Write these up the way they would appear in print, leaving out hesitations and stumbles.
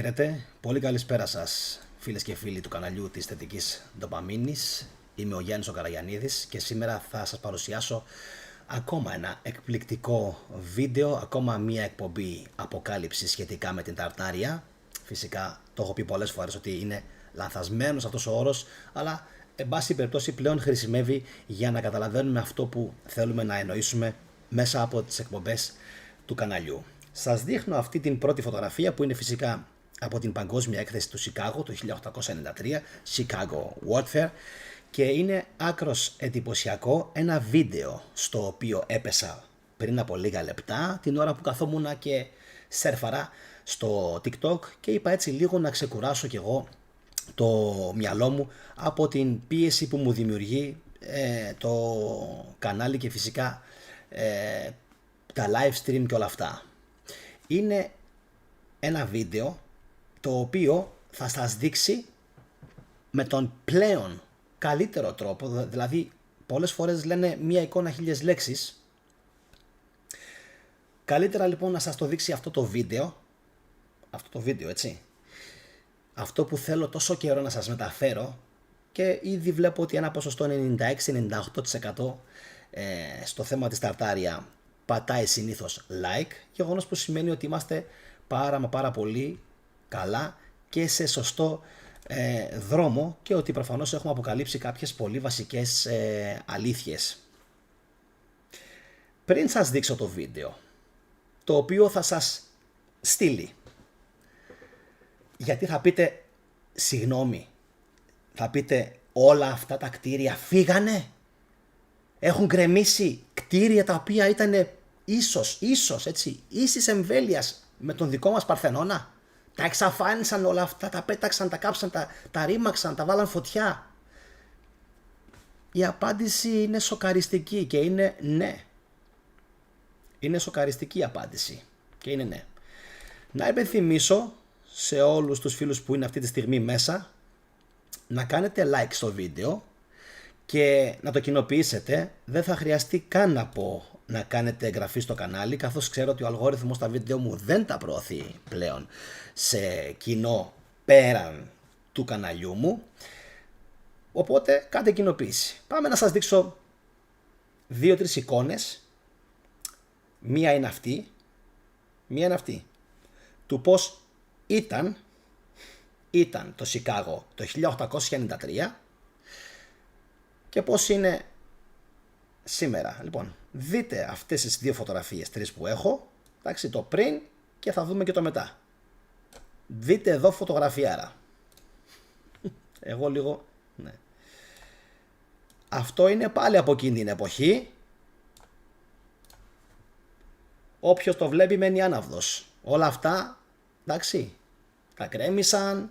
Χαίρετε, πολύ καλησπέρα σας φίλες και φίλοι του καναλιού της θετικής ντοπαμίνης. Είμαι ο Γιάννης ο Καραγιαννίδης και σήμερα θα σας παρουσιάσω ακόμα ένα εκπληκτικό βίντεο, ακόμα μία εκπομπή αποκάλυψη σχετικά με την ταρτάρια. Φυσικά το έχω πει πολλές φορές ότι είναι λανθασμένος αυτός ο όρος, αλλά εν πάση περιπτώσει πλέον χρησιμεύει για να καταλαβαίνουμε αυτό που θέλουμε να εννοήσουμε μέσα από τις εκπομπές του καναλιού. Σας δείχνω αυτή την πρώτη φωτογραφία που είναι φυσικά από την παγκόσμια έκθεση του Σικάγο το 1893, Chicago World Fair, και είναι άκρος εντυπωσιακό ένα βίντεο στο οποίο έπεσα πριν από λίγα λεπτά την ώρα που καθόμουν και σέρφαρα στο TikTok και είπα έτσι λίγο να ξεκουράσω κι εγώ το μυαλό μου από την πίεση που μου δημιουργεί το κανάλι και φυσικά τα live stream και όλα αυτά. Είναι ένα βίντεο το οποίο θα σας δείξει με τον πλέον καλύτερο τρόπο, δηλαδή πολλές φορές λένε μία εικόνα χίλιες λέξεις. Καλύτερα λοιπόν να σας το δείξει αυτό το βίντεο έτσι, αυτό που θέλω τόσο καιρό να σας μεταφέρω, και ήδη βλέπω ότι ένα ποσοστό 96-98% στο θέμα της ταρτάρια πατάει συνήθως like, γεγονός που σημαίνει ότι είμαστε πάρα πολύ καλά και σε σωστό δρόμο και ότι προφανώς έχουμε αποκαλύψει κάποιες πολύ βασικές αλήθειες. Πριν σας δείξω το βίντεο, το οποίο θα σας στείλει, γιατί θα πείτε συγγνώμη, θα πείτε όλα αυτά τα κτίρια φύγανε, έχουν γκρεμίσει κτίρια τα οποία ήταν ίσως έτσι, ίσης εμβέλειας με τον δικό μας Παρθενώνα. Τα εξαφάνισαν όλα αυτά, τα πέταξαν, τα κάψαν, τα ρήμαξαν, τα βάλαν φωτιά. Η απάντηση είναι σοκαριστική και είναι ναι. Είναι σοκαριστική η απάντηση και είναι ναι. Να υπενθυμίσω σε όλους τους φίλους που είναι αυτή τη στιγμή μέσα να κάνετε like στο βίντεο και να το κοινοποιήσετε. Δεν θα χρειαστεί καν να πω να κάνετε εγγραφή στο κανάλι, καθώς ξέρω ότι ο αλγόριθμος στα βίντεο μου δεν τα προωθεί πλέον σε κοινό πέραν του καναλιού μου. Οπότε κάντε κοινοποίηση. Πάμε να σας δείξω 2-3 εικόνες. Μία είναι αυτή του πως ήταν το Σικάγο το 1893 και πώς είναι σήμερα. Λοιπόν, δείτε αυτές τις δύο φωτογραφίες, τρεις που έχω, εντάξει, το πριν και θα δούμε και το μετά. Δείτε εδώ φωτογραφιάρα. Εγώ λίγο, ναι. Αυτό είναι πάλι από εκείνη την εποχή. Όποιος το βλέπει μένει άναυδος. Όλα αυτά, εντάξει, τα κρέμισαν,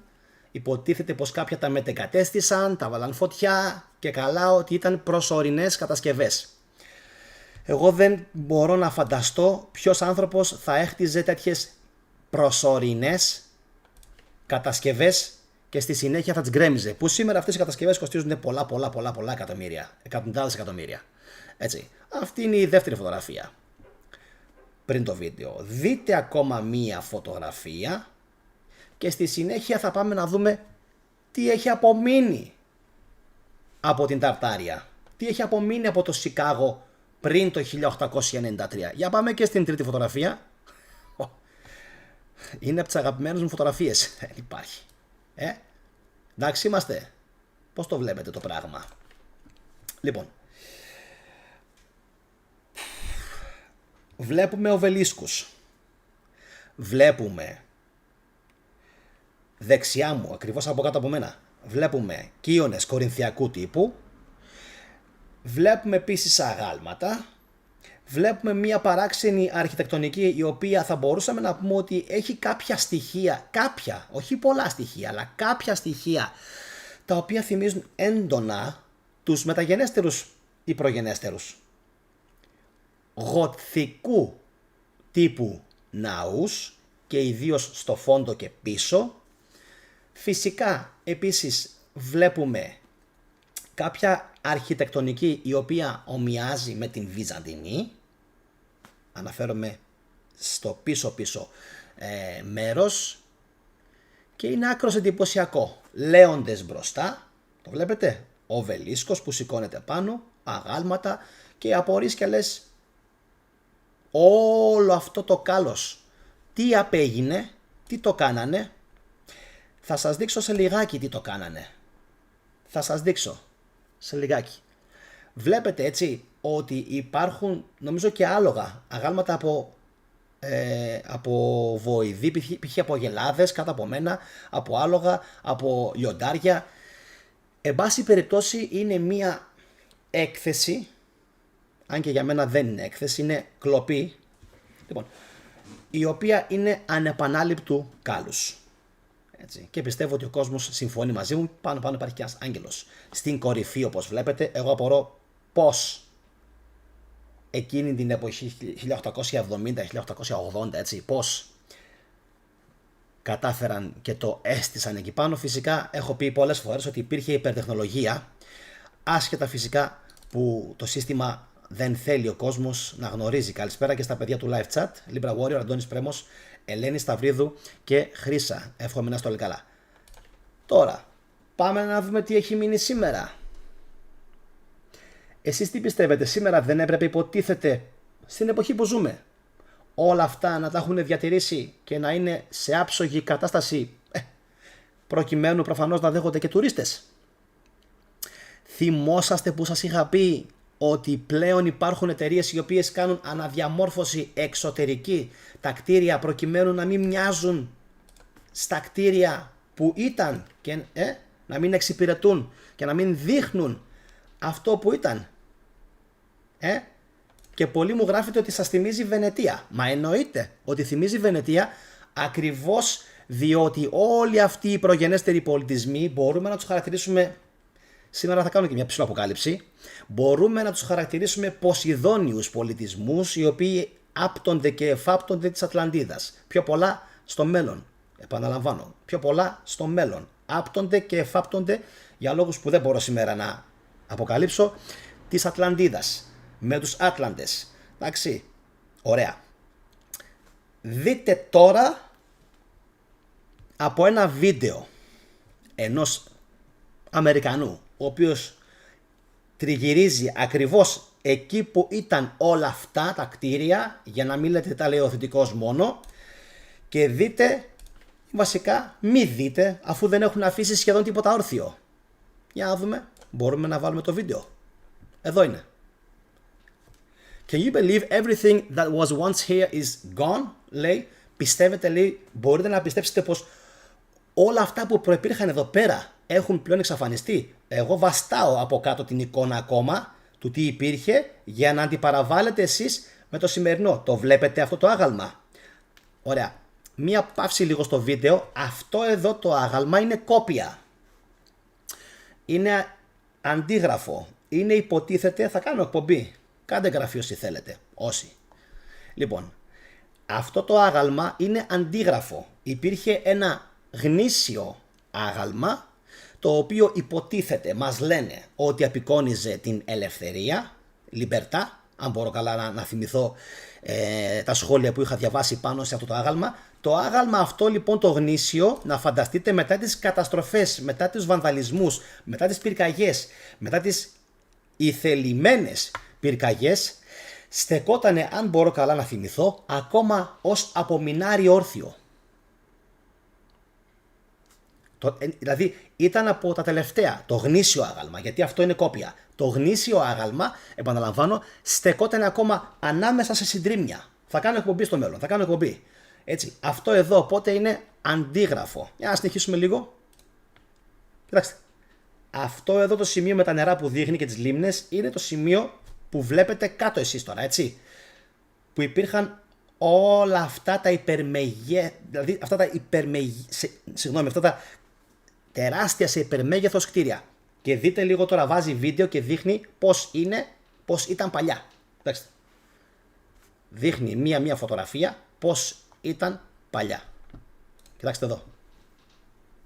υποτίθεται πως κάποια τα μετεγκατέστησαν, τα βάλαν φωτιά και καλά ότι ήταν προσωρινές κατασκευές. Εγώ δεν μπορώ να φανταστώ ποιος άνθρωπος θα έχτιζε τέτοιες προσωρινές κατασκευές και στη συνέχεια θα τις γκρέμιζε. Που σήμερα αυτές οι κατασκευές κοστίζουν πολλά εκατομμύρια, εκατοντάδες εκατομμύρια. Έτσι. Αυτή είναι η δεύτερη φωτογραφία. Πριν το βίντεο. Δείτε ακόμα μία φωτογραφία και στη συνέχεια θα πάμε να δούμε τι έχει απομείνει από την ταρτάρια. Τι έχει απομείνει από το Σικάγο πριν το 1893. Για πάμε και στην τρίτη φωτογραφία. Είναι από τις αγαπημένες μου φωτογραφίες. Δεν υπάρχει. Εντάξει είμαστε. Πώς το βλέπετε το πράγμα? Λοιπόν, βλέπουμε οβελίσκους. Βλέπουμε δεξιά μου, ακριβώς από κάτω από μένα, βλέπουμε κύονες κορινθιακού τύπου. Βλέπουμε επίσης αγάλματα. Βλέπουμε μια παράξενη αρχιτεκτονική, η οποία θα μπορούσαμε να πούμε ότι έχει κάποια στοιχεία, όχι πολλά στοιχεία, αλλά κάποια στοιχεία τα οποία θυμίζουν έντονα τους μεταγενέστερους ή προγενέστερους γοτθικού τύπου ναούς και ιδίως στο φόντο και πίσω. Φυσικά επίσης βλέπουμε κάποια αρχιτεκτονική η οποία ομοιάζει με την Βυζαντινή. Αναφέρομαι στο πίσω μέρος και είναι άκρος εντυπωσιακό. Λέοντες μπροστά, το βλέπετε, οβελίσκος που σηκώνεται πάνω, αγάλματα και απορείς και λες όλο αυτό το κάλος τι απέγινε, τι το κάνανε. Θα σας δείξω σε λιγάκι τι το κάνανε. Θα σας δείξω σε λιγάκι. Βλέπετε έτσι ότι υπάρχουν νομίζω και άλογα, αγάλματα από βοηδή, π.χ. από γελάδες κάτω από μένα, από άλογα, από λιοντάρια. Εν πάση περιπτώσει είναι μία έκθεση, αν και για μένα δεν είναι έκθεση, είναι κλοπή, λοιπόν, η οποία είναι ανεπανάληπτου κάλους. Έτσι. Και πιστεύω ότι ο κόσμος συμφωνεί μαζί μου, πάνω υπάρχει και ένας άγγελος. Στην κορυφή όπως βλέπετε, εγώ απορώ πώς εκείνη την εποχή 1870-1880, έτσι, πώς κατάφεραν και το έστησαν εκεί πάνω. Φυσικά έχω πει πολλές φορές ότι υπήρχε υπερτεχνολογία, άσχετα φυσικά που το σύστημα δεν θέλει ο κόσμος να γνωρίζει. Καλησπέρα και στα παιδιά του live chat, Libra Warrior, Αντώνης Πρέμος, Ελένη Σταυρίδου και Χρύσα. Εύχομαι να είστε όλοι καλά. Τώρα, πάμε να δούμε τι έχει μείνει σήμερα. Εσείς τι πιστεύετε, σήμερα δεν έπρεπε, υποτίθεται, στην εποχή που ζούμε, όλα αυτά να τα έχουν διατηρήσει και να είναι σε άψογη κατάσταση, προκειμένου προφανώς να δέχονται και τουρίστες? Θυμόσαστε που σας είχα πει ότι πλέον υπάρχουν εταιρείες οι οποίες κάνουν αναδιαμόρφωση εξωτερική τα κτίρια προκειμένου να μην μοιάζουν στα κτίρια που ήταν και να μην εξυπηρετούν και να μην δείχνουν αυτό που ήταν? Και πολλοί μου γράφετε ότι σας θυμίζει Βενετία. Μα εννοείται ότι θυμίζει Βενετία, ακριβώς διότι όλοι αυτοί οι προγενέστεροι πολιτισμοί μπορούμε να τους χαρακτηρίσουμε, σήμερα θα κάνω και μια ψηλοαποκάλυψη, μπορούμε να τους χαρακτηρίσουμε ποσειδόνιους πολιτισμούς, οι οποίοι άπτονται και εφάπτονται της Ατλαντίδας. Πιο πολλά στο μέλλον, επαναλαμβάνω, πιο πολλά στο μέλλον. Άπτονται και εφάπτονται, για λόγους που δεν μπορώ σήμερα να αποκαλύψω, της Ατλαντίδας, με τους Άτλαντες. Εντάξει, ωραία. Δείτε τώρα από ένα βίντεο ενός Αμερικανού, ο οποίος τριγυρίζει ακριβώς εκεί που ήταν όλα αυτά τα κτίρια, για να μην λέτε τα λέει ο θετικός μόνο, και δείτε, βασικά μη δείτε, αφού δεν έχουν αφήσει σχεδόν τίποτα όρθιο. Για να δούμε, μπορούμε να βάλουμε το βίντεο. Εδώ είναι. Can you believe everything that was once here is gone? Λέει, πιστεύετε, λέει, μπορείτε να πιστέψετε πως όλα αυτά που προϋπήρχαν εδώ πέρα έχουν πλέον εξαφανιστεί? Εγώ βαστάω από κάτω την εικόνα ακόμα του τι υπήρχε για να αντιπαραβάλλετε εσείς με το σημερινό. Το βλέπετε αυτό το άγαλμα? Ωραία. Μία παύση λίγο στο βίντεο. Αυτό εδώ το άγαλμα είναι κόπια. Είναι αντίγραφο. Είναι, υποτίθεται, θα κάνω εκπομπή. Κάντε εγγραφή όσοι θέλετε. Όσοι. Λοιπόν, αυτό το άγαλμα είναι αντίγραφο. Υπήρχε ένα γνήσιο άγαλμα, το οποίο υποτίθεται, μας λένε, ότι απεικόνιζε την ελευθερία, λιμπερτά, αν μπορώ καλά να θυμηθώ τα σχόλια που είχα διαβάσει πάνω σε αυτό το άγαλμα. Το άγαλμα αυτό λοιπόν το γνήσιο, να φανταστείτε, μετά τις καταστροφές, μετά τους βανδαλισμούς, μετά τις πυρκαγιές, μετά τις ηθελημένες πυρκαγιές, στεκότανε, αν μπορώ καλά να θυμηθώ, ακόμα ως απομεινάρι όρθιο. Δηλαδή ήταν από τα τελευταία, το γνήσιο άγαλμα, γιατί αυτό είναι κόπια. Το γνήσιο άγαλμα, επαναλαμβάνω, στεκόταν ακόμα ανάμεσα σε συντρίμμια. Θα κάνω εκπομπή στο μέλλον, θα κάνω εκπομπή. Έτσι, αυτό εδώ οπότε είναι αντίγραφο. Για να συνεχίσουμε λίγο. Κοιτάξτε. Αυτό εδώ το σημείο με τα νερά που δείχνει και τις λίμνες είναι το σημείο που βλέπετε κάτω εσείς τώρα, έτσι. Που υπήρχαν όλα αυτά τα δηλαδή αυτά τα αυτά τα τεράστια σε υπερμέγεθος κτίρια. Και δείτε λίγο τώρα, βάζει βίντεο και δείχνει πώς ήταν παλιά. Εντάξει. Δείχνει μία φωτογραφία πώς ήταν παλιά. Κοιτάξτε εδώ.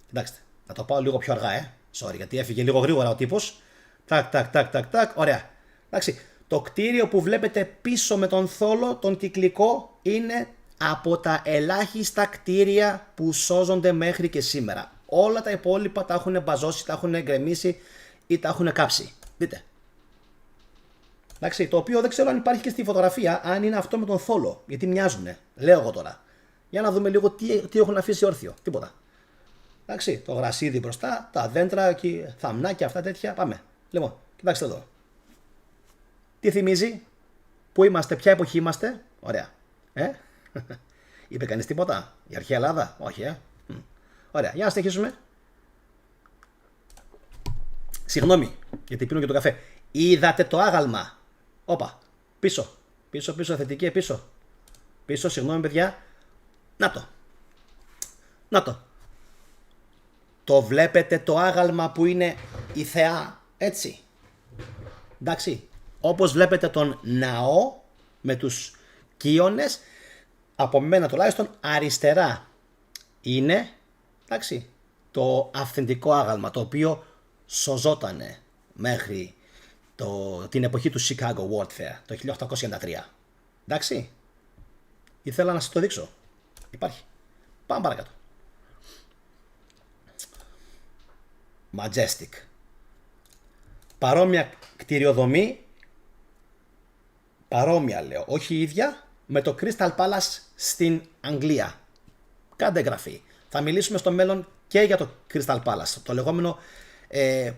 Κοιτάξτε. Να το πάω λίγο πιο αργά, Sorry, γιατί έφυγε λίγο γρήγορα ο τύπος. Τάκ. Ωραία. Εντάξει. Το κτίριο που βλέπετε πίσω με τον θόλο, τον κυκλικό, είναι από τα ελάχιστα κτίρια που σώζονται μέχρι και σήμερα. Όλα τα υπόλοιπα τα έχουν μπαζώσει, τα έχουν γκρεμίσει ή τα έχουν κάψει. Δείτε. Εντάξει, το οποίο δεν ξέρω αν υπάρχει και στη φωτογραφία, αν είναι αυτό με τον θόλο. Γιατί μοιάζουνε. Λέω εγώ τώρα. Για να δούμε λίγο τι έχουν αφήσει όρθιο. Τίποτα. Εντάξει, το γρασίδι μπροστά, τα δέντρα, θαμνάκια, αυτά τέτοια. Πάμε. Λοιπόν, κοιτάξτε εδώ. Τι θυμίζει, πού είμαστε, ποια εποχή είμαστε. Ωραία. Είπε κανείς τίποτα, η αρχαία Ελλάδα. Όχι, Ωραία, για να συνεχίσουμε. Συγγνώμη, γιατί πίνω και το καφέ. Είδατε το άγαλμα. Όπα, πίσω, θετική, πίσω, συγγνώμη παιδιά. Να το. Το βλέπετε το άγαλμα που είναι η θεά, έτσι. Εντάξει, όπως βλέπετε τον ναό με τους κύονες, από μένα τουλάχιστον αριστερά είναι, εντάξει, το αυθεντικό άγαλμα, το οποίο σωζότανε μέχρι την εποχή του Chicago World Fair, το 1893. Εντάξει, ήθελα να σας το δείξω. Υπάρχει. Πάμε παρακάτω. Majestic. Παρόμοια κτηριοδομή, παρόμοια λέω, όχι ίδια, με το Crystal Palace στην Αγγλία. Κάντε εγγραφή. Θα μιλήσουμε στο μέλλον και για το Crystal Palace, το λεγόμενο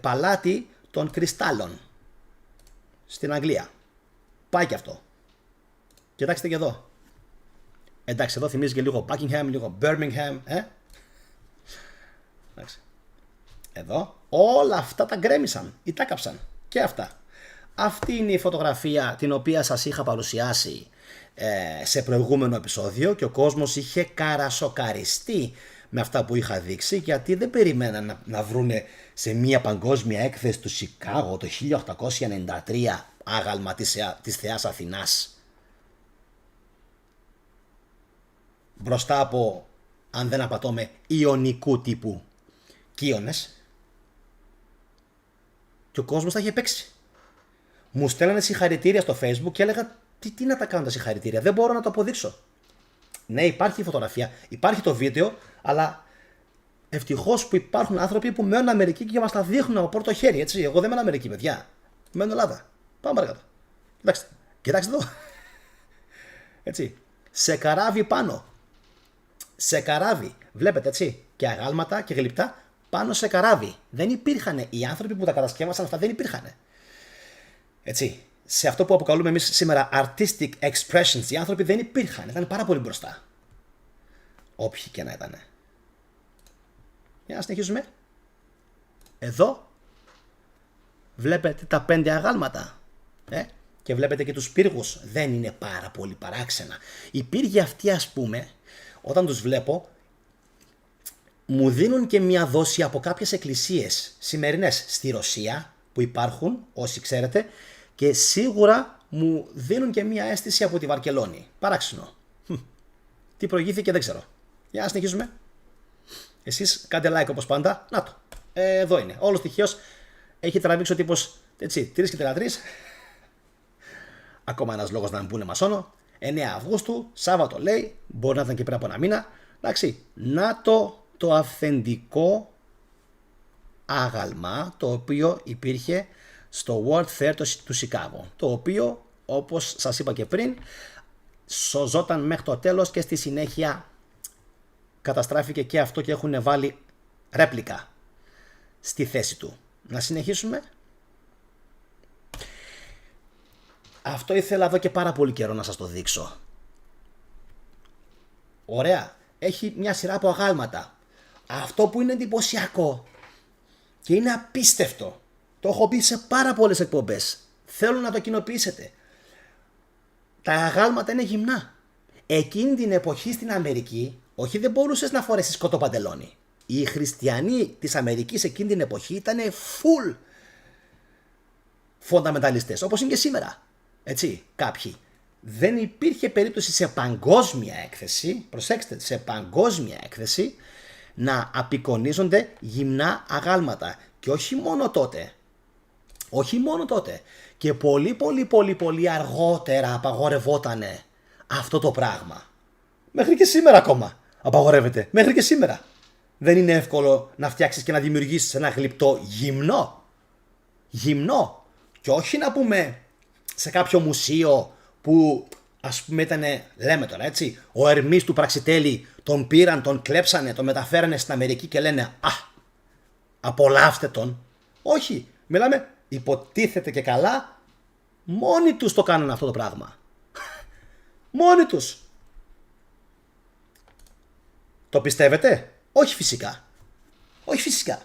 παλάτι των κρυστάλλων στην Αγγλία. Πάει και αυτό. Κοιτάξτε και εδώ. Εντάξει, εδώ θυμίζει και λίγο Buckingham, λίγο Birmingham, Εντάξει. Εδώ όλα αυτά τα γκρέμισαν ή τα κάψαν και αυτά. Αυτή είναι η φωτογραφία την οποία σας είχα παρουσιάσει σε προηγούμενο επεισόδιο και ο κόσμος είχε καρασοκαριστεί με αυτά που είχα δείξει, γιατί δεν περιμέναν να βρούνε σε μια παγκόσμια έκθεση του Σικάγο το 1893 άγαλμα της θεάς Αθηνάς μπροστά από, αν δεν απατώμε, ιωνικού τύπου κύονες, και ο κόσμος τα είχε παίξει. Μου στέλνανε συγχαρητήρια στο Facebook και έλεγα τι να τα κάνω τα συγχαρητήρια, δεν μπορώ να το αποδείξω. Ναι, υπάρχει η φωτογραφία, υπάρχει το βίντεο, αλλά ευτυχώς που υπάρχουν άνθρωποι που μένουν Αμερική και μας τα δείχνουν από πρώτο χέρι, έτσι. Εγώ δεν μένω Αμερική, παιδιά. Μένω Ελλάδα. Πάμε παρακάτω. Κοιτάξτε εδώ. Έτσι. Σε καράβι πάνω. Σε καράβι. Βλέπετε, έτσι. Και αγάλματα και γλυπτά πάνω σε καράβι. Δεν υπήρχαν. Οι άνθρωποι που τα κατασκεύασαν αυτά δεν υπήρχαν. Έτσι. Σε αυτό που αποκαλούμε εμείς σήμερα artistic expressions, οι άνθρωποι δεν υπήρχαν. Ήταν πάρα πολύ μπροστά. Όποιοι και να ήταν. Για να συνεχίσουμε. Εδώ βλέπετε τα 5 αγάλματα. Και βλέπετε και τους πύργους. Δεν είναι πάρα πολύ παράξενα. Οι πύργοι αυτοί, ας πούμε, όταν τους βλέπω, μου δίνουν και μια δόση από κάποιες εκκλησίες σημερινές στη Ρωσία που υπάρχουν, όσοι ξέρετε, και σίγουρα μου δίνουν και μια αίσθηση από τη Βαρκελόνη. Παράξενο. Τι προηγήθηκε δεν ξέρω. Για να συνεχίσουμε. Εσείς κάντε like όπως πάντα. Να το. Εδώ είναι. Όλος τυχαίως έχει τραβήξει ο τύπος, έτσι, 3 και 33. Ακόμα ένας λόγος να μην πούνε μασόνο. 9 Αυγούστου, Σάββατο λέει. Μπορεί να ήταν και πριν από ένα μήνα. Εντάξει. Να το αυθεντικό άγαλμα το οποίο υπήρχε στο World Fair του Σικάγο. Το οποίο, όπως σας είπα και πριν, σωζόταν μέχρι το τέλος και στη συνέχεια καταστράφηκε και αυτό και έχουν βάλει ρέπλικα στη θέση του. Να συνεχίσουμε. Αυτό ήθελα εδώ και πάρα πολύ καιρό να σας το δείξω. Ωραία. Έχει μια σειρά από αγάλματα. Αυτό που είναι εντυπωσιακό και είναι απίστευτο, το έχω πει σε πάρα πολλές εκπομπές, θέλω να το κοινοποιήσετε. Τα αγάλματα είναι γυμνά. Εκείνη την εποχή στην Αμερική, όχι, δεν μπορούσες να φορέσεις κοτοπαντελόνι. Οι χριστιανοί της Αμερικής εκείνη την εποχή ήταν full φονταμεταλιστές, όπως είναι και σήμερα. Έτσι, κάποιοι. Δεν υπήρχε περίπτωση σε παγκόσμια έκθεση, προσέξτε, σε παγκόσμια έκθεση, να απεικονίζονται γυμνά αγάλματα. Και όχι μόνο τότε. Όχι μόνο τότε. Και πολύ αργότερα απαγορευότανε αυτό το πράγμα. Μέχρι και σήμερα ακόμα απαγορεύεται. Μέχρι και σήμερα. Δεν είναι εύκολο να φτιάξεις και να δημιουργήσεις ένα γλυπτό γυμνό. Γυμνό. Και όχι να πούμε σε κάποιο μουσείο που ας πούμε ήταν, λέμε τώρα έτσι, ο Ερμής του Πραξιτέλη τον πήραν, τον κλέψανε, τον μεταφέρανε στην Αμερική και λένε «Α, απολαύστε τον». Όχι, μιλάμε, υποτίθεται και καλά, μόνοι τους το κάνουν αυτό το πράγμα. Μόνοι τους. Το πιστεύετε? Όχι φυσικά. Όχι φυσικά.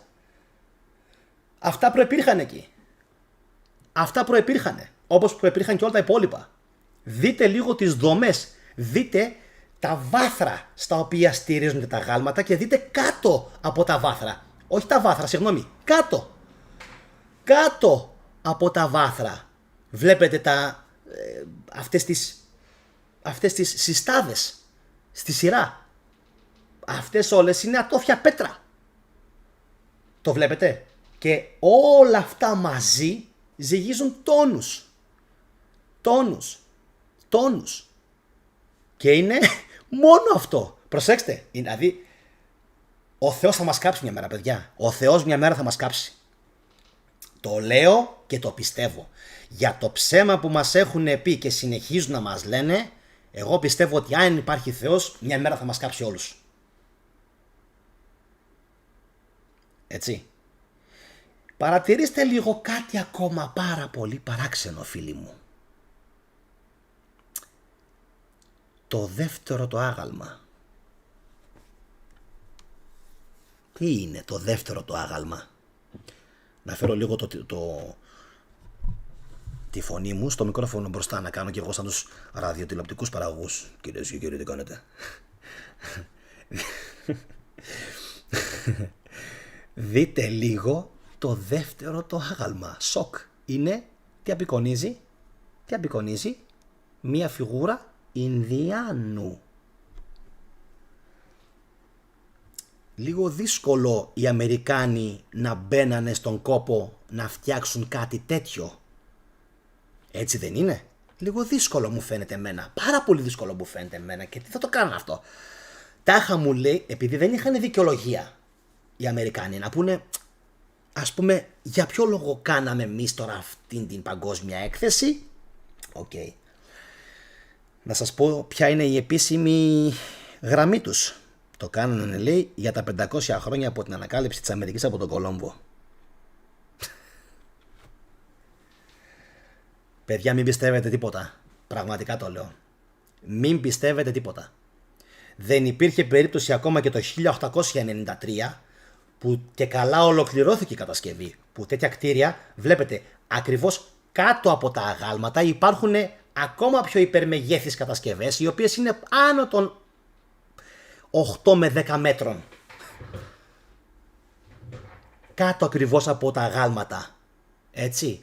Αυτά προϋπήρχαν εκεί. Αυτά προϋπήρχαν. Όπως προϋπήρχαν και όλα τα υπόλοιπα. Δείτε λίγο τις δομές. Δείτε τα βάθρα στα οποία στηρίζονται τα γάλματα και δείτε κάτω από τα βάθρα. Όχι τα βάθρα, συγγνώμη. Κάτω. Κάτω από τα βάθρα. Βλέπετε αυτές τις συστάδες στη σειρά. Αυτές όλες είναι ατόφια πέτρα. Το βλέπετε? Και όλα αυτά μαζί ζυγίζουν τόνους. Τόνους. Τόνους. Και είναι μόνο αυτό. Προσέξτε. Δηλαδή, ο Θεός θα μας κάψει μια μέρα, παιδιά. Ο Θεός μια μέρα θα μας κάψει. Το λέω και το πιστεύω. Για το ψέμα που μας έχουν πει και συνεχίζουν να μας λένε, εγώ πιστεύω ότι αν υπάρχει Θεός, μια μέρα θα μας κάψει όλους. Έτσι. Παρατηρήστε λίγο κάτι ακόμα πάρα πολύ παράξενο, φίλοι μου. Το δεύτερο το άγαλμα. Τι είναι το δεύτερο το άγαλμα? Να φέρω λίγο τη φωνή μου στο μικρόφωνο μπροστά, να κάνω και εγώ σαν τους ραδιοτηλεοπτικούς παραγωγούς. Κυρίες και κύριοι, τι κάνετε? Δείτε λίγο το δεύτερο το άγαλμα. Σοκ. Είναι, τι απεικονίζει? Τι απεικονίζει? Μία φιγούρα Ινδιάνου. Λίγο δύσκολο οι Αμερικάνοι να μπαίνανε στον κόπο να φτιάξουν κάτι τέτοιο. Έτσι δεν είναι? Λίγο δύσκολο μου φαίνεται εμένα. Πάρα πολύ δύσκολο μου φαίνεται εμένα. Και τι θα το κάνουν αυτό? Τάχα μου λέει, επειδή δεν είχαν δικαιολογία οι Αμερικάνοι να πούνε, ας πούμε, για ποιο λόγο κάναμε εμείς τώρα αυτήν την παγκόσμια έκθεση. Οκ. Να σας πω ποια είναι η επίσημη γραμμή τους. Το κάνανε, λέει, για τα 500 χρόνια από την ανακάλυψη της Αμερικής από τον Κολόμβο. Παιδιά, μην πιστεύετε τίποτα. Πραγματικά το λέω. Μην πιστεύετε τίποτα. Δεν υπήρχε περίπτωση ακόμα και το 1893 που και καλά ολοκληρώθηκε η κατασκευή, που τέτοια κτίρια, βλέπετε, ακριβώς κάτω από τα αγάλματα υπάρχουν ακόμα πιο υπερμεγέθεις κατασκευές, οι οποίες είναι άνω των 8 με 10 μέτρων. Κάτω ακριβώς από τα αγάλματα. Έτσι.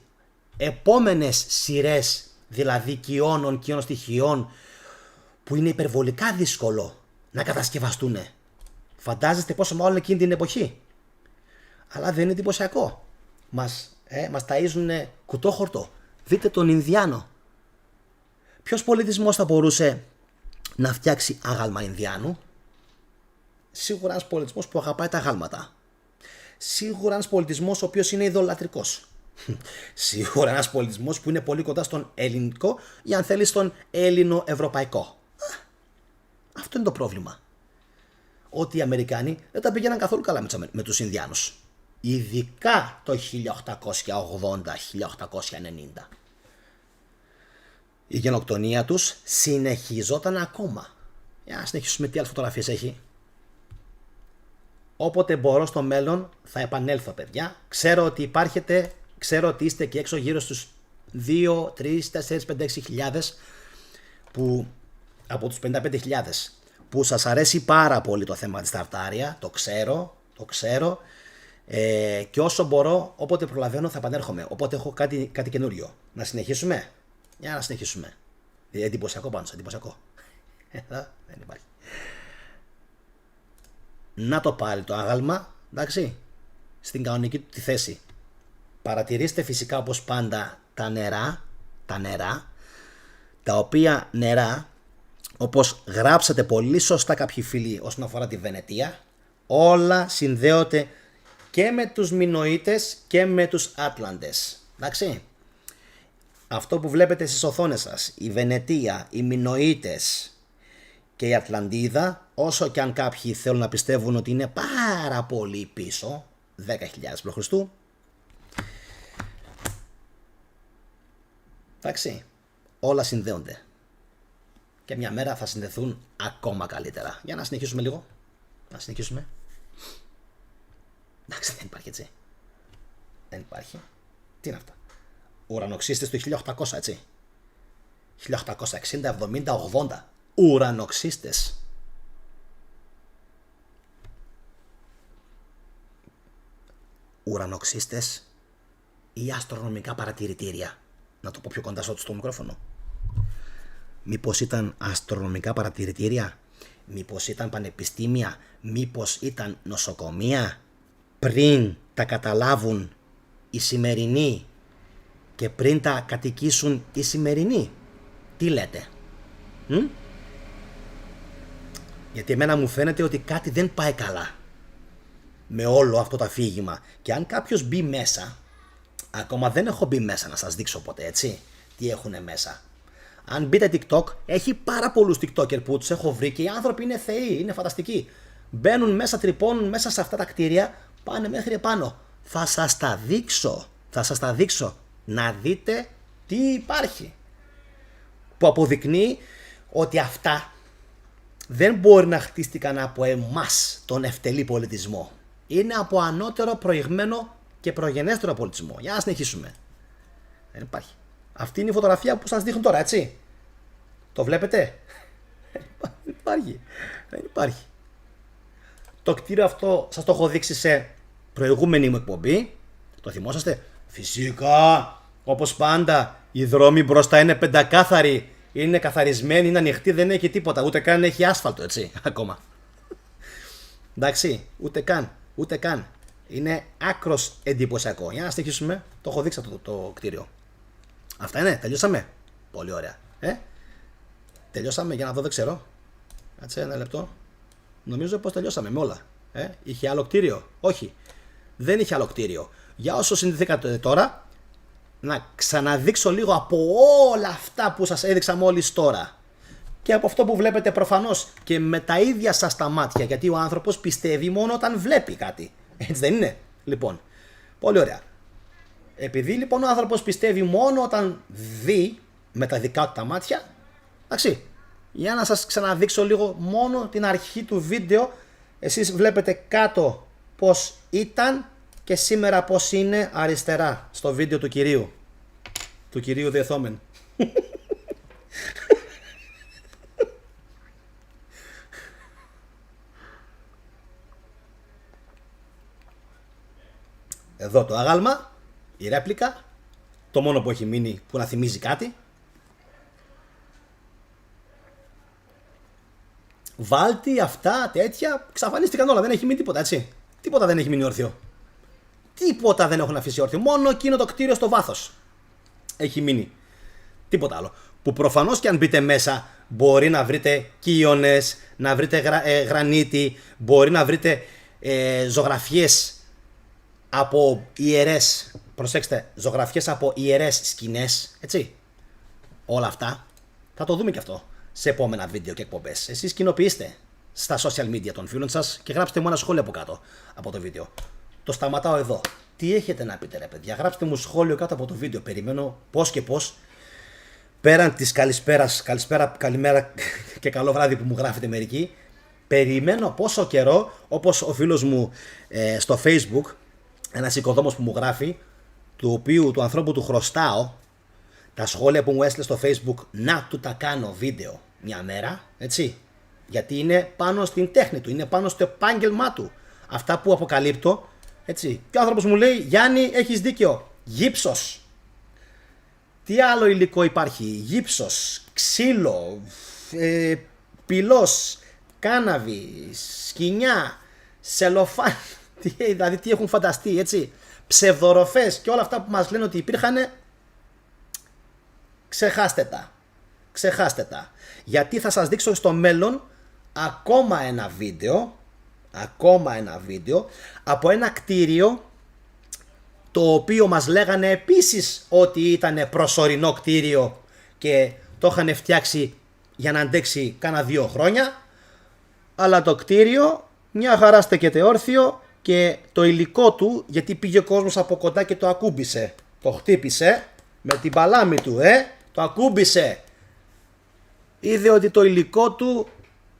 Επόμενες σειρές, δηλαδή κοιώνων στοιχειών, που είναι υπερβολικά δύσκολο να κατασκευαστούν. Φαντάζεστε πόσο μάλλον εκείνη την εποχή. Αλλά δεν είναι εντυπωσιακό. Μας ταΐζουν κουτόχορτο. Δείτε τον Ινδιάνο. Ποιος πολιτισμός θα μπορούσε να φτιάξει άγαλμα Ινδιάνου? Σίγουρα ένας πολιτισμός που αγαπάει τα αγάλματα. Σίγουρα ένας πολιτισμός ο οποίος είναι ειδωλατρικός. Σίγουρα ένας πολιτισμός που είναι πολύ κοντά στον ελληνικό ή αν θέλει στον έλληνο-ευρωπαϊκό. Αυτό είναι το πρόβλημα. Ότι οι Αμερικάνοι δεν τα πήγαιναν καθόλου καλά με τους Ινδιάνους. Ειδικά το 1880-1890. Η γενοκτονία τους συνεχιζόταν ακόμα. Για να συνεχίσουμε, τι άλλες φωτογραφίες έχει. Όποτε μπορώ στο μέλλον θα επανέλθω, παιδιά. Ξέρω ότι υπάρχετε, ξέρω ότι είστε εκεί έξω γύρω στους 2, 3, 4, 5, 6 χιλιάδες που, από τους 55.000 που σας αρέσει πάρα πολύ το θέμα της Ταρτάρια. Το ξέρω. Και όσο μπορώ, όποτε προλαβαίνω θα επανέρχομαι. Όποτε έχω κάτι καινούριο. Να συνεχίσουμε. Για να συνεχίσουμε. Εντυπωσιακό πάνω, εντυπωσιακό. Δεν υπάρχει. Να το πάλι το άγαλμα, εντάξει, στην κανονική του τη θέση. Παρατηρήστε φυσικά όπως πάντα τα νερά, τα οποία νερά όπως γράψατε πολύ σωστά κάποιοι φίλοι όσον αφορά τη Βενετία, όλα συνδέονται και με τους Μινωίτες και με τους Άτλαντες. Εντάξει. Αυτό που βλέπετε στις οθόνες σας, η Βενετία, οι Μινωίτες και η Ατλαντίδα, όσο και αν κάποιοι θέλουν να πιστεύουν ότι είναι πάρα πολύ πίσω, 10.000 π.Χ. Εντάξει, όλα συνδέονται. Και μια μέρα θα συνδεθούν ακόμα καλύτερα. Για να συνεχίσουμε λίγο. Να συνεχίσουμε. Εντάξει, δεν υπάρχει έτσι. Δεν υπάρχει. Τι είναι αυτά. Ουρανοξύστες του 1800, έτσι. 1860, 70, 80. Ουρανοξύστες. Ουρανοξύστες ή αστρονομικά παρατηρητήρια. Να το πω πιο κοντά στο μικρόφωνο. Μήπως ήταν αστρονομικά παρατηρητήρια, μήπως ήταν πανεπιστήμια, μήπως ήταν νοσοκομεία, πριν τα καταλάβουν οι σημερινοί και πριν τα κατοικήσουν οι σημερινοί. Τι λέτε? Γιατί εμένα μου φαίνεται ότι κάτι δεν πάει καλά με όλο αυτό το αφήγημα. Και αν κάποιος μπει μέσα, ακόμα δεν έχω μπει μέσα να σας δείξω ποτέ, έτσι, τι έχουνε μέσα. Αν μπείτε TikTok, έχει πάρα πολλούς TikToker που τους έχω βρει και οι άνθρωποι είναι θεοί, είναι φανταστικοί. Μπαίνουν μέσα, τρυπώνουν μέσα σε αυτά τα κτίρια, πάνε μέχρι επάνω. Θα σας τα δείξω, θα σας τα δείξω, να δείτε τι υπάρχει. Που αποδεικνύει ότι αυτά δεν μπορεί να χτίστηκαν από εμάς τον ευτελή πολιτισμό. Είναι από ανώτερο προηγμένο και προγενέστερο πολιτισμό. Για να συνεχίσουμε. Δεν υπάρχει. Αυτή είναι η φωτογραφία που σας δείχνω τώρα, έτσι. Το βλέπετε? Δεν υπάρχει. Δεν υπάρχει. Το κτίριο αυτό σας το έχω δείξει σε προηγούμενη μου εκπομπή. Το θυμόσαστε? Φυσικά. Όπως πάντα. Οι δρόμοι μπροστά είναι πεντακάθαροι. Είναι καθαρισμένοι, είναι ανοιχτοί, δεν έχει τίποτα. Ούτε καν έχει άσφαλτο, έτσι. Ακόμα. Εντάξει. Ούτε καν. Είναι άκρος εντυπωσιακό. Για να συνεχίσουμε. Το έχω δείξει αυτό το κτίριο. Αυτά είναι, τελειώσαμε. Πολύ ωραία. Τελειώσαμε, για να δω, δεν ξέρω. Κάτσε ένα λεπτό. Νομίζω πως τελειώσαμε με όλα. Είχε άλλο κτίριο? Όχι. Δεν είχε άλλο κτίριο. Για όσο συνδεθήκατε τώρα, να ξαναδείξω λίγο από όλα αυτά που σας έδειξα μόλις τώρα. Και από αυτό που βλέπετε προφανώς και με τα ίδια σας τα μάτια. Γιατί ο άνθρωπος πιστεύει μόνο όταν βλέπει κάτι. Έτσι δεν είναι? Λοιπόν, πολύ ωραία. Επειδή λοιπόν ο άνθρωπος πιστεύει μόνο όταν δει με τα δικά του τα μάτια, εντάξει, για να σας ξαναδείξω λίγο μόνο την αρχή του βίντεο. Εσείς βλέπετε κάτω πως ήταν και σήμερα πως είναι αριστερά στο βίντεο του κυρίου Διεθόμεν. Εδώ το άγαλμα, η ρέπλικα, το μόνο που έχει μείνει που να θυμίζει κάτι. Βάλτι, αυτά, τέτοια, εξαφανίστηκαν όλα, δεν έχει μείνει τίποτα, έτσι. Τίποτα δεν έχει μείνει όρθιο. Τίποτα δεν έχουν αφήσει όρθιο, μόνο εκείνο το κτίριο στο βάθος έχει μείνει. Τίποτα άλλο. Που προφανώς και αν μπείτε μέσα μπορεί να βρείτε κύονες, να βρείτε γρανίτη, μπορεί να βρείτε ζωγραφιές από ιερές, προσέξτε, ζωγραφιές από ιερές σκηνές, έτσι. Όλα αυτά θα το δούμε και αυτό σε επόμενα βίντεο και εκπομπές. Εσείς κοινοποιήστε στα social media των φίλων σας και γράψτε μου ένα σχόλιο από κάτω από το βίντεο. Το σταματάω εδώ. Τι έχετε να πείτε, ρε παιδιά? Γράψτε μου σχόλιο κάτω από το βίντεο. Περιμένω πώς και πώς. Πέραν της καλησπέρας, καλησπέρα, καλημέρα και καλό βράδυ που μου γράφετε μερικοί. Περιμένω πόσο καιρό, όπως ο φίλος μου στο Facebook, ένας οικοδόμος που μου γράφει, του ανθρώπου του χρωστάω τα σχόλια που μου έστειλε στο Facebook, να του τα κάνω βίντεο μια μέρα, έτσι. Γιατί είναι πάνω στην τέχνη του, είναι πάνω στο επάγγελμά του. Αυτά που αποκαλύπτω, έτσι. Και ο άνθρωπος μου λέει, Γιάννη, έχεις δίκιο, γύψος. Τι άλλο υλικό υπάρχει? Γύψος, ξύλο, πυλός, κάναβη, σκοινιά, σελοφάν. Δηλαδή τι έχουν φανταστεί, έτσι. Ψευδοροφές και όλα αυτά που μας λένε ότι υπήρχαν, ξεχάστε τα. ξεχάστε τα. Γιατί θα σας δείξω στο μέλλον ακόμα ένα βίντεο από ένα κτίριο το οποίο μας λέγανε επίσης ότι ήταν προσωρινό κτίριο και το είχαν φτιάξει για να αντέξει κάνα 2 χρόνια, αλλά το κτίριο μια χαρά στέκεται όρθιο και το υλικό του, γιατί πήγε ο κόσμος από κοντά και το ακούμπησε, το χτύπησε με την παλάμη του, το ακούμπησε, είδε ότι το υλικό του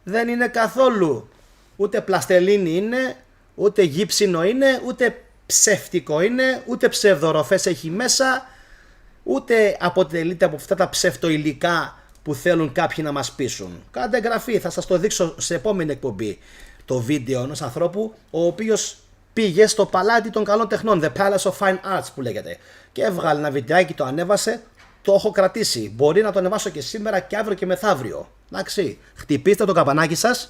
δεν είναι καθόλου, ούτε πλαστελίνη είναι, ούτε γύψινο είναι, ούτε ψεύτικο είναι, ούτε ψευδοροφές έχει μέσα, ούτε αποτελείται από αυτά τα ψευτοϊλικά που θέλουν κάποιοι να μας πείσουν. Κάντε εγγραφή, θα σας το δείξω σε επόμενη εκπομπή το βίντεο ενός ανθρώπου ο οποίος πήγε στο παλάτι των καλών τεχνών, The Palace of Fine Arts που λέγεται, και έβγαλε ένα βιντεάκι, το ανέβασε, το έχω κρατήσει, μπορεί να το ανεβάσω και σήμερα και αύριο και μεθαύριο. Εντάξει, χτυπήστε το καμπανάκι σας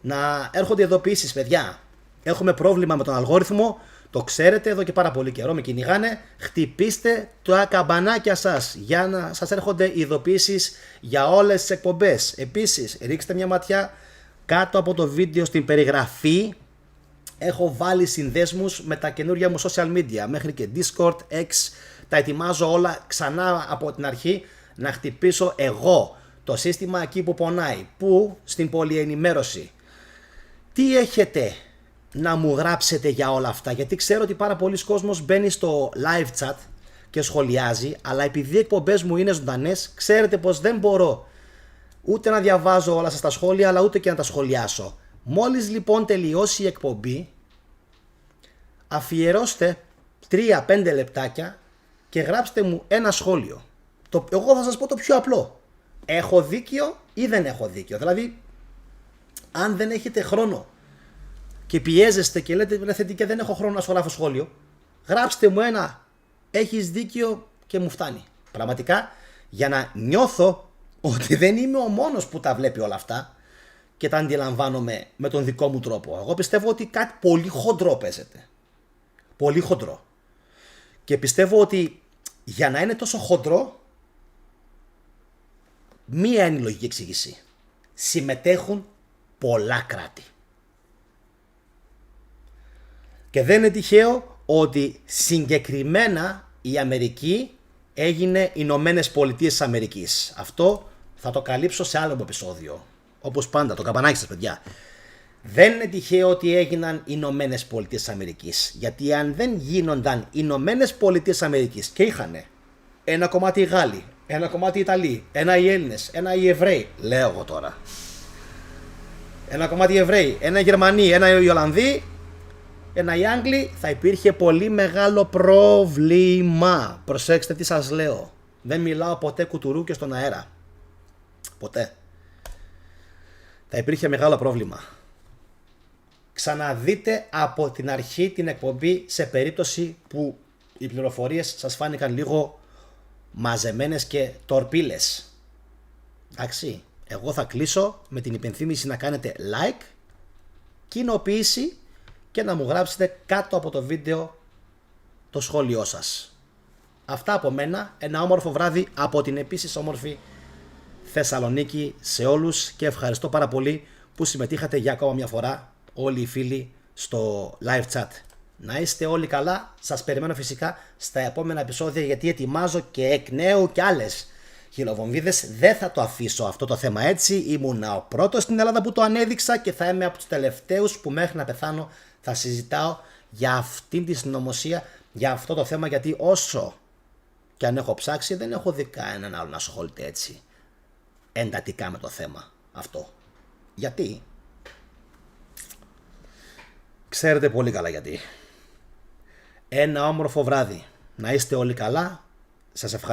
να έρχονται ειδοποιήσεις, παιδιά. Έχουμε πρόβλημα με τον αλγόριθμο, το ξέρετε, εδώ και πάρα πολύ καιρό με κυνηγάνε. Χτυπήστε τα καμπανάκια σας για να σας έρχονται ειδοποιήσεις για όλες τις εκπομπές. Επίσης, ρίξτε μια ματιά κάτω από το βίντεο στην περιγραφή. Έχω βάλει συνδέσμους με τα καινούργια μου social media, μέχρι και Discord, X. Τα ετοιμάζω όλα ξανά από την αρχή να χτυπήσω εγώ το σύστημα εκεί που πονάει. Που? Στην πολυενημέρωση. Τι έχετε να μου γράψετε για όλα αυτά, γιατί ξέρω ότι πάρα πολλοί κόσμος μπαίνει στο live chat και σχολιάζει, αλλά επειδή οι εκπομπές μου είναι ζωντανές, ξέρετε πως δεν μπορώ ούτε να διαβάζω όλα σας τα σχόλια, αλλά ούτε και να τα σχολιάσω. Μόλις λοιπόν τελειώσει η εκπομπή, αφιερώστε 3-5 λεπτάκια και γράψτε μου ένα σχόλιο. Εγώ θα σας πω το πιο απλό. Έχω δίκιο ή δεν έχω δίκιο? Δηλαδή, αν δεν έχετε χρόνο και πιέζεστε και λέτε θετικά δεν έχω χρόνο να σου γράφω σχόλιο, γράψτε μου ένα έχεις δίκιο και μου φτάνει. Πραγματικά, για να νιώθω ότι δεν είμαι ο μόνος που τα βλέπει όλα αυτά και τα αντιλαμβάνομαι με τον δικό μου τρόπο. Εγώ πιστεύω ότι κάτι πολύ χοντρό παίζεται. Πολύ χοντρό. Και πιστεύω ότι για να είναι τόσο χοντρό, μία είναι η λογική εξήγηση. Συμμετέχουν πολλά κράτη. Και δεν είναι τυχαίο ότι συγκεκριμένα η Αμερική έγινε Ηνωμένες Πολιτείες Αμερικής. Αυτό θα το καλύψω σε άλλο επεισόδιο. Όπως πάντα, το καμπανάκι σας, παιδιά. Δεν είναι τυχαίο ότι έγιναν Ηνωμένες Πολιτείες Αμερικής. Γιατί αν δεν γίνονταν Ηνωμένες Πολιτείες Αμερικής και είχανε ένα κομμάτι οι Γάλλοι, ένα κομμάτι οι Ιταλοί, ένα οι Έλληνες, ένα οι Εβραίοι, λέω εγώ τώρα, ένα κομμάτι οι Εβραίοι, ένα οι Γερμανοί, ένα οι Ολλανδοί, ένα οι Άγγλοι, θα υπήρχε πολύ μεγάλο πρόβλημα. Προσέξτε τι σας λέω. Δεν μιλάω ποτέ κουτουρού και στον αέρα. Ποτέ. Θα υπήρχε μεγάλο πρόβλημα. Ξαναδείτε από την αρχή την εκπομπή σε περίπτωση που οι πληροφορίες σας φάνηκαν λίγο μαζεμένες και τορπίλες. Εντάξει. Εγώ θα κλείσω με την υπενθύμηση να κάνετε like, κοινοποίηση και να μου γράψετε κάτω από το βίντεο το σχόλιο σας. Αυτά από μένα. Ένα όμορφο βράδυ από την επίσης όμορφη Θεσσαλονίκη σε όλους και ευχαριστώ πάρα πολύ που συμμετείχατε για ακόμα μια φορά όλοι οι φίλοι στο live chat. Να είστε όλοι καλά. Σας περιμένω φυσικά στα επόμενα επεισόδια, γιατί ετοιμάζω και εκ νέου και άλλες χιλοβομβίδες. Δεν θα το αφήσω αυτό το θέμα έτσι. Ήμουνα ο πρώτος στην Ελλάδα που το ανέδειξα και θα είμαι από τους τελευταίους που μέχρι να πεθάνω θα συζητάω για αυτήν τη συνωμοσία, για αυτό το θέμα, γιατί όσο και αν έχω ψάξει δεν έχω δει κανέναν άλλο να ασχολείται έτσι εντατικά με το θέμα αυτό. Γιατί? Ξέρετε πολύ καλά γιατί. Ένα όμορφο βράδυ. Να είστε όλοι καλά. Σας ευχαριστώ.